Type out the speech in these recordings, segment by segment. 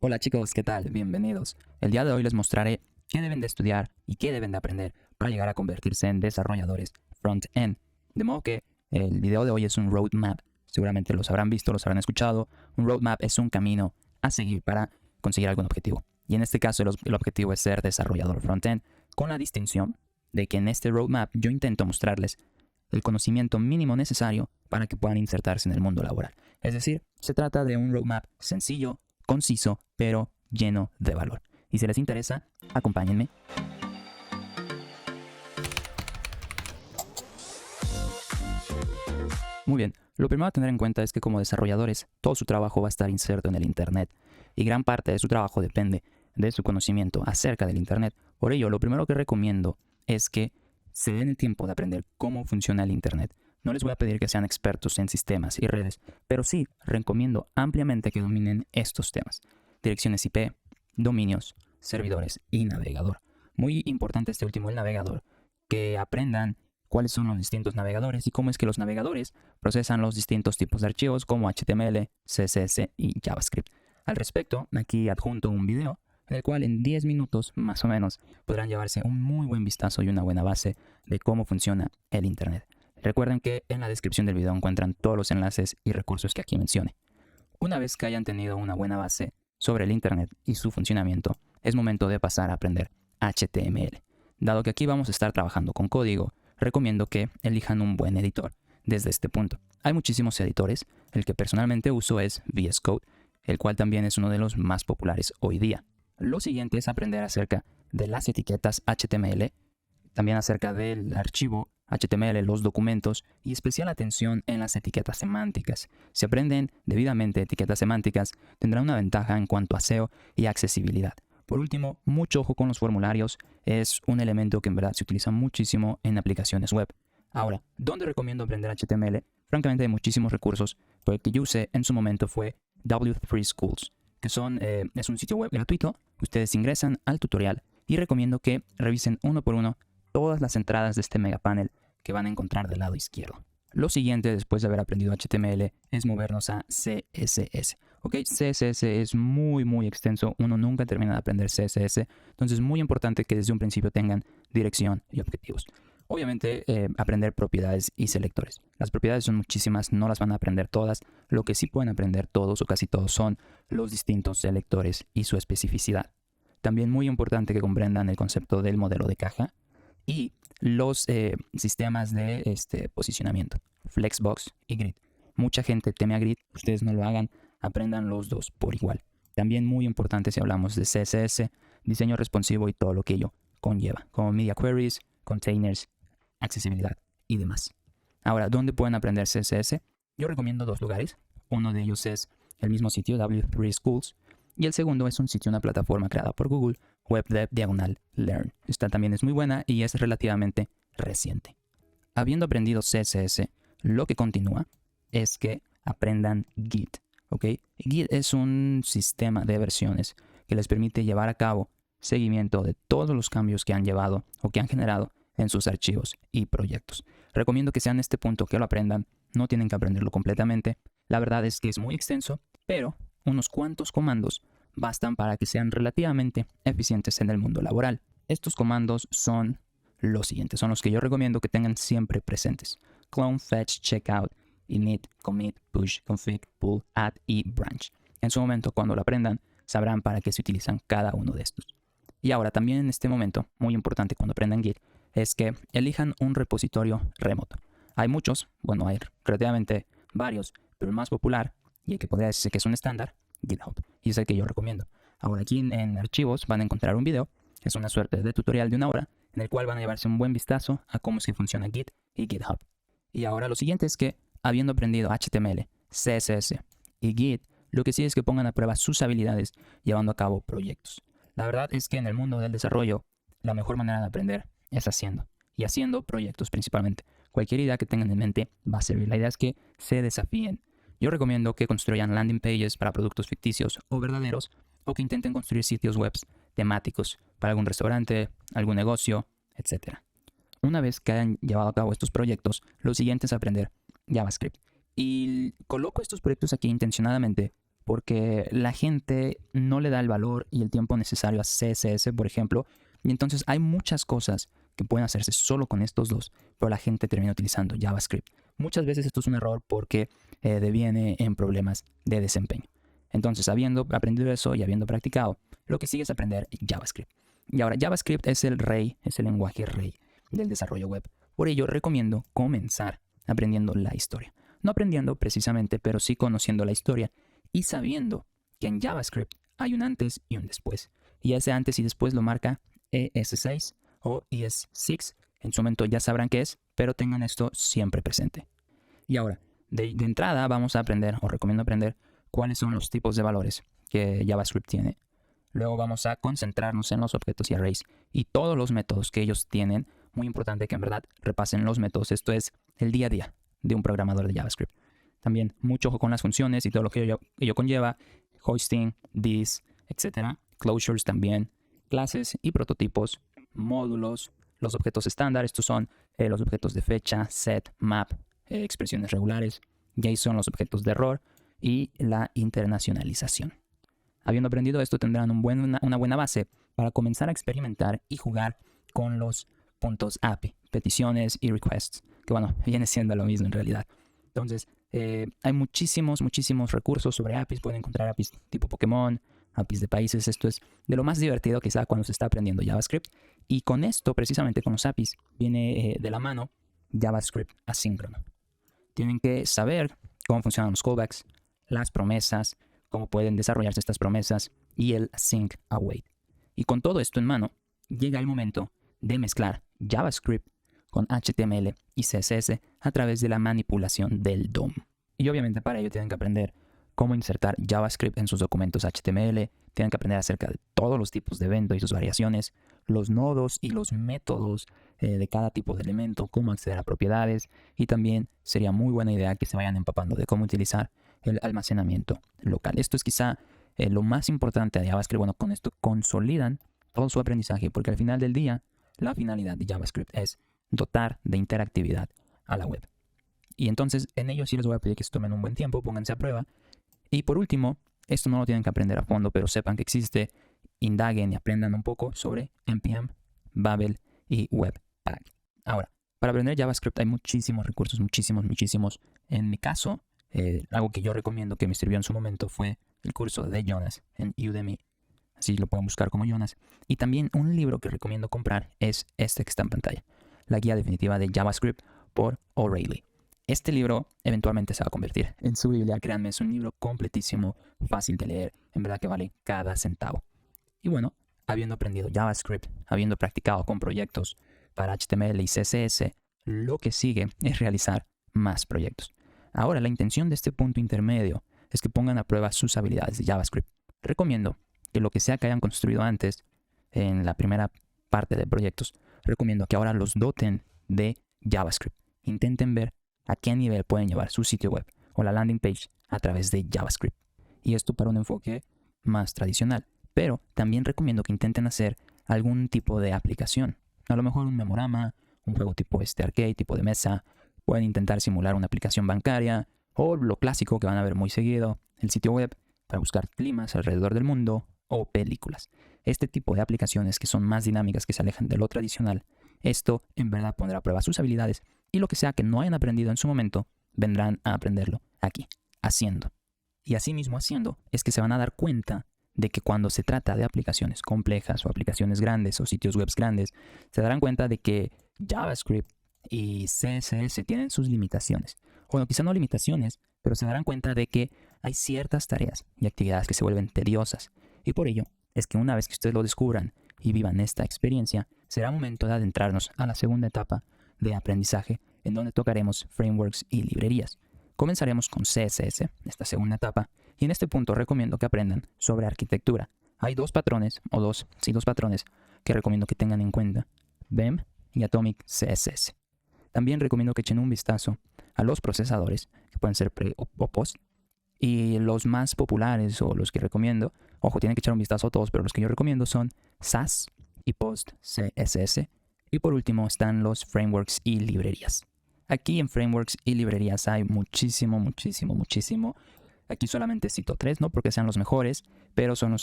Hola chicos, ¿qué tal? Bienvenidos. El día de hoy les mostraré qué deben de estudiar y qué deben de aprender para llegar a convertirse en desarrolladores front-end. De modo que el video de hoy es un roadmap. Seguramente los habrán visto, los habrán escuchado. Un roadmap es un camino a seguir para conseguir algún objetivo. Y en este caso el objetivo es ser desarrollador front-end, con la distinción de que en este roadmap yo intento mostrarles el conocimiento mínimo necesario para que puedan insertarse en el mundo laboral. Es decir, se trata de un roadmap sencillo, conciso, pero lleno de valor. Y si les interesa, acompáñenme. Muy bien, lo primero a tener en cuenta es que como desarrolladores, todo su trabajo va a estar inserto en el Internet. Y gran parte de su trabajo depende de su conocimiento acerca del Internet. Por ello, lo primero que recomiendo es que se den el tiempo de aprender cómo funciona el Internet. No les voy a pedir que sean expertos en sistemas y redes, pero sí recomiendo ampliamente que dominen estos temas. Direcciones IP, dominios, servidores y navegador. Muy importante este último, el navegador, que aprendan cuáles son los distintos navegadores y cómo es que los navegadores procesan los distintos tipos de archivos como HTML, CSS y JavaScript. Al respecto, aquí adjunto un video en el cual en 10 minutos más o menos podrán llevarse un muy buen vistazo y una buena base de cómo funciona el Internet. Recuerden que en la descripción del video encuentran todos los enlaces y recursos que aquí mencione. Una vez que hayan tenido una buena base sobre el Internet y su funcionamiento, es momento de pasar a aprender HTML. Dado que aquí vamos a estar trabajando con código, recomiendo que elijan un buen editor desde este punto. Hay muchísimos editores, el que personalmente uso es VS Code, el cual también es uno de los más populares hoy día. Lo siguiente es aprender acerca de las etiquetas HTML, también acerca del archivo HTML, los documentos y especial atención en las etiquetas semánticas. Si aprenden debidamente etiquetas semánticas, tendrán una ventaja en cuanto a SEO y accesibilidad. Por último, mucho ojo con los formularios, es un elemento que en verdad se utiliza muchísimo en aplicaciones web. Ahora, ¿dónde recomiendo aprender HTML? Francamente hay muchísimos recursos, pero el que yo usé en su momento fue W3 Schools, que es un sitio web gratuito. Ustedes ingresan al tutorial y recomiendo que revisen uno por uno todas las entradas de este megapanel que van a encontrar del lado izquierdo. Lo siguiente, después de haber aprendido HTML, es movernos a CSS. ¿Ok? CSS es muy extenso, uno nunca termina de aprender CSS, entonces es muy importante que desde un principio tengan dirección y objetivos. Obviamente, aprender propiedades y selectores. Las propiedades son muchísimas, no las van a aprender todas. Lo que sí pueden aprender todos o casi todos son los distintos selectores y su especificidad. También muy importante que comprendan el concepto del modelo de caja y los sistemas de posicionamiento, Flexbox y Grid. Mucha gente teme a Grid, ustedes no lo hagan, aprendan los dos por igual. También muy importante si hablamos de CSS, diseño responsivo y todo lo que ello conlleva, como media queries, containers, accesibilidad y demás. Ahora, ¿dónde pueden aprender CSS? Yo recomiendo dos lugares. Uno de ellos es el mismo sitio, W3 Schools, y el segundo es un sitio, una plataforma creada por Google, WebDev/Learn. Esta también es muy buena y es relativamente reciente. Habiendo aprendido CSS, lo que continúa es que aprendan Git. ¿Ok? Git es un sistema de versiones que les permite llevar a cabo seguimiento de todos los cambios que han llevado o que han generado en sus archivos y proyectos. Recomiendo que sean este punto que lo aprendan, no tienen que aprenderlo completamente. La verdad es que es muy extenso, pero unos cuantos comandos bastan para que sean relativamente eficientes en el mundo laboral. Estos comandos son los siguientes, son los que yo recomiendo que tengan siempre presentes: clone, fetch, checkout, init, commit, push, config, pull, add y branch. En su momento, cuando lo aprendan, sabrán para qué se utilizan cada uno de estos. Y ahora también en este momento, muy importante cuando aprendan Git, es que elijan un repositorio remoto. Hay muchos, bueno, hay relativamente varios, pero el más popular y el que podría decirse que es un estándar, GitHub, y es el que yo recomiendo. Ahora aquí en archivos van a encontrar un video, es una suerte de tutorial de una hora, en el cual van a llevarse un buen vistazo a cómo es que funciona Git y GitHub. Y ahora lo siguiente es que, habiendo aprendido HTML, CSS y Git, lo que sí es que pongan a prueba sus habilidades llevando a cabo proyectos. La verdad es que en el mundo del desarrollo, la mejor manera de aprender es haciendo, y haciendo proyectos principalmente. Cualquier idea que tengan en mente va a servir. La idea es que se desafíen. Yo recomiendo que construyan landing pages para productos ficticios o verdaderos, o que intenten construir sitios web temáticos para algún restaurante, algún negocio, etc. Una vez que hayan llevado a cabo estos proyectos, lo siguiente es aprender JavaScript. Y coloco estos proyectos aquí intencionadamente porque la gente no le da el valor y el tiempo necesario a CSS, por ejemplo, y entonces hay muchas cosas que pueden hacerse solo con estos dos, pero la gente termina utilizando JavaScript. Muchas veces esto es un error porque deviene en problemas de desempeño. Entonces, habiendo aprendido eso y habiendo practicado, lo que sigue es aprender JavaScript. Y ahora, JavaScript es el rey, es el lenguaje rey del desarrollo web. Por ello, recomiendo comenzar aprendiendo la historia. No aprendiendo precisamente, pero sí conociendo la historia y sabiendo que en JavaScript hay un antes y un después. Y ese antes y después lo marca ES6 o ES6. En su momento ya sabrán qué es, pero tengan esto siempre presente. Y ahora, de entrada vamos a aprender, o recomiendo aprender, cuáles son los tipos de valores que JavaScript tiene. Luego vamos a concentrarnos en los objetos y arrays y todos los métodos que ellos tienen. Muy importante que en verdad repasen los métodos. Esto es el día a día de un programador de JavaScript. También mucho ojo con las funciones y todo lo que ello conlleva. Hoisting, this, etc. Closures también. Clases y prototipos. Módulos. Los objetos estándar. Estos son los objetos de fecha, set, map, expresiones regulares. JSON, los objetos de error. Y la internacionalización. Habiendo aprendido esto, tendrán una buena base para comenzar a experimentar y jugar con los puntos API, peticiones y requests, que bueno, viene siendo lo mismo en realidad. Entonces, hay muchísimos recursos sobre APIs. Pueden encontrar APIs tipo Pokémon, APIs de países. Esto es de lo más divertido quizá cuando se está aprendiendo JavaScript. Y con esto, precisamente con los APIs, viene de la mano JavaScript asíncrono. Tienen que saber cómo funcionan los callbacks, las promesas, cómo pueden desarrollarse estas promesas y el sync await. Y con todo esto en mano, llega el momento de mezclar JavaScript con HTML y CSS a través de la manipulación del DOM. Y obviamente para ello tienen que aprender cómo insertar JavaScript en sus documentos HTML, tienen que aprender acerca de todos los tipos de evento y sus variaciones, los nodos y los métodos de cada tipo de elemento, cómo acceder a propiedades, y también sería muy buena idea que se vayan empapando de cómo utilizar el almacenamiento local. Esto es quizá lo más importante de JavaScript. Bueno, con esto consolidan todo su aprendizaje, porque al final del día, la finalidad de JavaScript es dotar de interactividad a la web. Y entonces, en ello sí les voy a pedir que se tomen un buen tiempo, pónganse a prueba. Y por último, esto no lo tienen que aprender a fondo, pero sepan que existe, indaguen y aprendan un poco sobre NPM, Babel y Webpack. Ahora, para aprender JavaScript hay muchísimos recursos, muchísimos. En mi caso, algo que yo recomiendo que me sirvió en su momento fue el curso de Jonas en Udemy. Así lo pueden buscar como Jonas. Y también un libro que recomiendo comprar es este que está en pantalla. La guía definitiva de JavaScript por O'Reilly. Este libro eventualmente se va a convertir en su Biblia. Créanme, es un libro completísimo, fácil de leer. En verdad que vale cada centavo. Y bueno, habiendo aprendido JavaScript, habiendo practicado con proyectos para HTML y CSS, lo que sigue es realizar más proyectos. Ahora, la intención de este punto intermedio es que pongan a prueba sus habilidades de JavaScript. Recomiendo que lo que sea que hayan construido antes, en la primera parte de proyectos, recomiendo que ahora los doten de JavaScript. Intenten ver a qué nivel pueden llevar su sitio web o la landing page a través de JavaScript. Y esto para un enfoque más tradicional. Pero también recomiendo que intenten hacer algún tipo de aplicación. A lo mejor un memorama, un juego tipo arcade, tipo de mesa. Pueden intentar simular una aplicación bancaria o lo clásico que van a ver muy seguido, el sitio web para buscar climas alrededor del mundo o películas. Este tipo de aplicaciones que son más dinámicas, que se alejan de lo tradicional, esto en verdad pondrá a prueba sus habilidades y lo que sea que no hayan aprendido en su momento, vendrán a aprenderlo aquí, haciendo. Y así mismo haciendo es que se van a dar cuenta de que cuando se trata de aplicaciones complejas o aplicaciones grandes o sitios web grandes, se darán cuenta de que JavaScript y CSS tienen sus limitaciones. Bueno, quizá no limitaciones, pero se darán cuenta de que hay ciertas tareas y actividades que se vuelven tediosas. Y por ello es que una vez que ustedes lo descubran y vivan esta experiencia, será momento de adentrarnos a la segunda etapa de aprendizaje, en donde tocaremos frameworks y librerías. Comenzaremos con CSS, esta segunda etapa, y en este punto recomiendo que aprendan sobre arquitectura. Hay dos patrones que recomiendo que tengan en cuenta: Vim y Atomic CSS. También recomiendo que echen un vistazo a los procesadores, que pueden ser pre o post, y los más populares o los que recomiendo, ojo, tienen que echar un vistazo a todos, pero los que yo recomiendo son Sass y Post CSS. Y por último están los frameworks y librerías. Aquí en frameworks y librerías hay muchísimo. Aquí solamente cito 3, no porque sean los mejores, pero son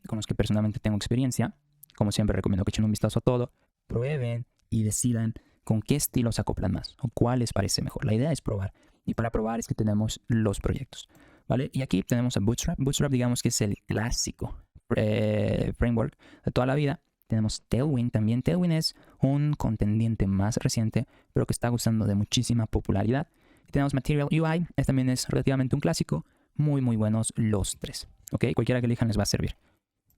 con los que personalmente tengo experiencia. Como siempre recomiendo que echen un vistazo a todo, prueben y decidan con qué estilo se acoplan más o cuál les parece mejor. La idea es probar. Y para probar es que tenemos los proyectos, ¿vale? Y aquí tenemos a Bootstrap. Bootstrap, digamos que es el clásico framework de toda la vida. Tenemos Tailwind también. Tailwind es un contendiente más reciente, pero que está gozando de muchísima popularidad. Y tenemos Material UI. Este también es relativamente un clásico. Muy, muy buenos los tres. ¿Ok? Cualquiera que elijan les va a servir.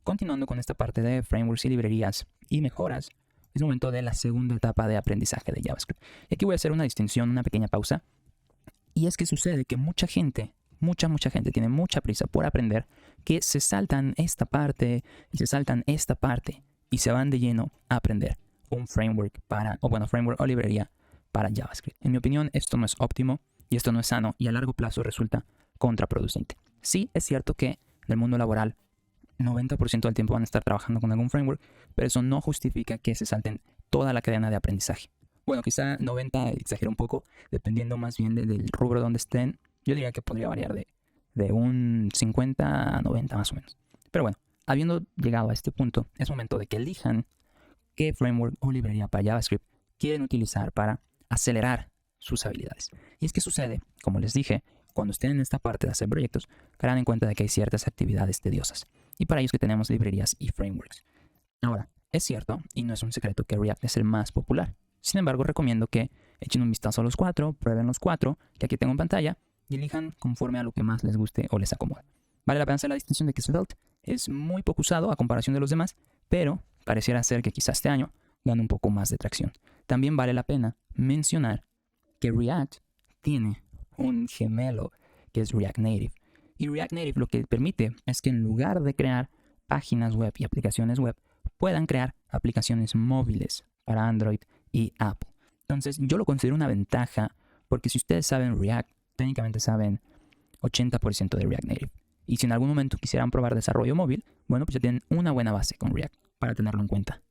Continuando con esta parte de frameworks y librerías y mejoras, es momento de la segunda etapa de aprendizaje de JavaScript. Y aquí voy a hacer una distinción, una pequeña pausa. Y es que sucede que mucha gente tiene mucha prisa por aprender, que se saltan esta parte y se saltan esta parte y se van de lleno a aprender un framework framework o librería para JavaScript. En mi opinión, esto no es óptimo y esto no es sano y a largo plazo resulta contraproducente. Sí, es cierto que en el mundo laboral 90% del tiempo van a estar trabajando con algún framework, pero eso no justifica que se salten toda la cadena de aprendizaje. Bueno, quizá 90 exagero un poco, dependiendo más bien del rubro donde estén. Yo diría que podría variar de un 50 a 90 más o menos. Pero bueno, habiendo llegado a este punto, es momento de que elijan qué framework o librería para JavaScript quieren utilizar para acelerar sus habilidades. Y es que sucede, como les dije, cuando estén en esta parte de hacer proyectos, caerán en cuenta de que hay ciertas actividades tediosas. Y para ello es que tenemos librerías y frameworks. Ahora, es cierto, y no es un secreto, que React es el más popular. Sin embargo, recomiendo que echen un vistazo a los 4, prueben los 4, que aquí tengo en pantalla, y elijan conforme a lo que más les guste o les acomode. Vale la pena hacer la distinción de que Svelte es muy poco usado a comparación de los demás, pero pareciera ser que quizás este año gane un poco más de tracción. También vale la pena mencionar que React tiene un gemelo que es React Native. Y React Native lo que permite es que en lugar de crear páginas web y aplicaciones web, puedan crear aplicaciones móviles para Android y Apple. Entonces yo lo considero una ventaja porque si ustedes saben React, técnicamente saben 80% de React Native. Y si en algún momento quisieran probar desarrollo móvil, bueno, pues ya tienen una buena base con React para tenerlo en cuenta.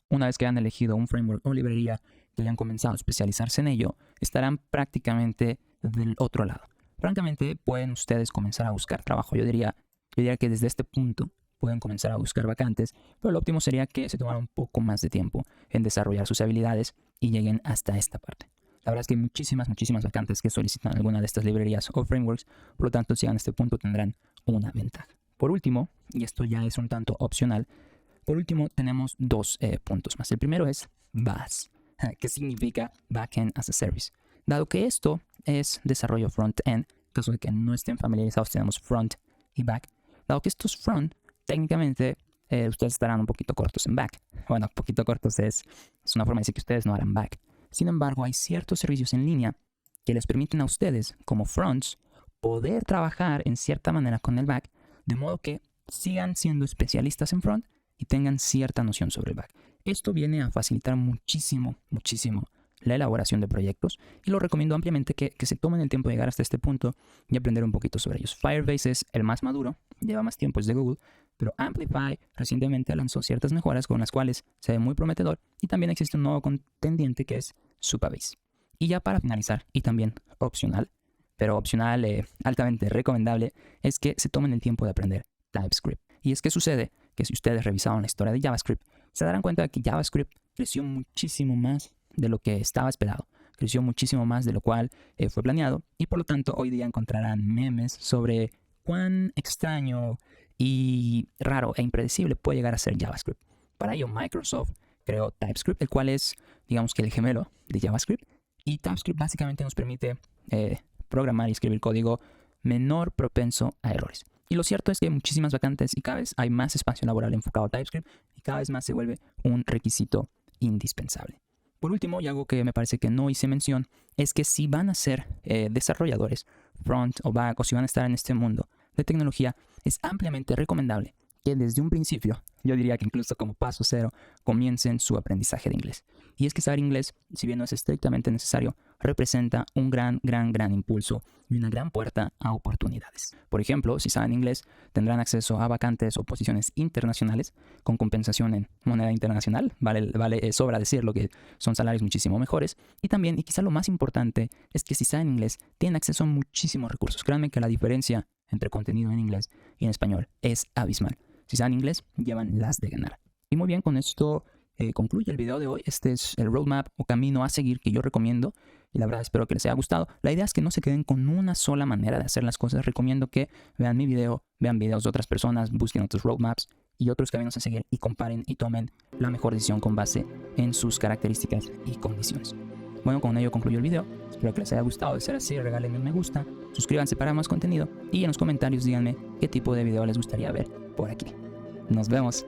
Una vez que hayan elegido un framework o librería que hayan comenzado a especializarse en ello, estarán prácticamente del otro lado. Francamente, pueden ustedes comenzar a buscar trabajo. Yo diría que desde este punto pueden comenzar a buscar vacantes, pero lo óptimo sería que se tomaran un poco más de tiempo en desarrollar sus habilidades y lleguen hasta esta parte. La verdad es que hay muchísimas vacantes que solicitan alguna de estas librerías o frameworks, por lo tanto, si llegan a este punto tendrán una ventaja. Por último, y esto ya es un tanto opcional, por último tenemos dos puntos más. El primero es BaaS, que significa Backend as a Service. Dado que esto es desarrollo front-end, en caso de que no estén familiarizados, tenemos front y back. Dado que esto es front, técnicamente ustedes estarán un poquito cortos en back. Bueno, un poquito cortos es una forma de decir que ustedes no harán back. Sin embargo, hay ciertos servicios en línea que les permiten a ustedes, como fronts, poder trabajar en cierta manera con el back, de modo que sigan siendo especialistas en front y tengan cierta noción sobre el back. Esto viene a facilitar muchísimo la elaboración de proyectos y lo recomiendo ampliamente que se tomen el tiempo de llegar hasta este punto y aprender un poquito sobre ellos. Firebase es el más maduro, lleva más tiempo, es de Google, pero Amplify recientemente lanzó ciertas mejoras con las cuales se ve muy prometedor y también existe un nuevo contendiente que es Supabase. Y ya para finalizar, y también opcional, pero opcional altamente recomendable, es que se tomen el tiempo de aprender TypeScript. Y es que sucede que si ustedes revisaron la historia de JavaScript, se darán cuenta de que JavaScript creció muchísimo más de lo que estaba esperado. Creció muchísimo más de lo cual fue planeado y por lo tanto hoy día encontrarán memes sobre cuán extraño y raro e impredecible puede llegar a ser JavaScript. Para ello Microsoft creó TypeScript, el cual es, digamos que el gemelo de JavaScript, y TypeScript básicamente nos permite programar y escribir código menor propenso a errores. Y lo cierto es que hay muchísimas vacantes y cada vez hay más espacio laboral enfocado a TypeScript y cada vez más se vuelve un requisito indispensable. Por último, y algo que me parece que no hice mención, es que si van a ser desarrolladores front o back o si van a estar en este mundo de tecnología, es ampliamente recomendable que desde un principio, yo diría que incluso como paso cero, comiencen su aprendizaje de inglés. Y es que saber inglés, si bien no es estrictamente necesario, representa un gran impulso y una gran puerta a oportunidades. Por ejemplo, si saben inglés, tendrán acceso a vacantes o posiciones internacionales con compensación en moneda internacional. Sobra decirlo que son salarios muchísimo mejores. Y también, y quizá lo más importante, es que si saben inglés, tienen acceso a muchísimos recursos. Créanme que la diferencia entre contenido en inglés y en español es abismal. Si saben inglés, llevan las de ganar. Y muy bien, con esto concluye el video de hoy. Este es el roadmap o camino a seguir que yo recomiendo. Y la verdad espero que les haya gustado. La idea es que no se queden con una sola manera de hacer las cosas. Recomiendo que vean mi video, vean videos de otras personas, busquen otros roadmaps y otros caminos a seguir y comparen y tomen la mejor decisión con base en sus características y condiciones. Bueno, con ello concluyo el video. Espero que les haya gustado. De ser así, regálenme un me gusta, suscríbanse para más contenido y en los comentarios díganme qué tipo de video les gustaría ver por aquí. Nos vemos.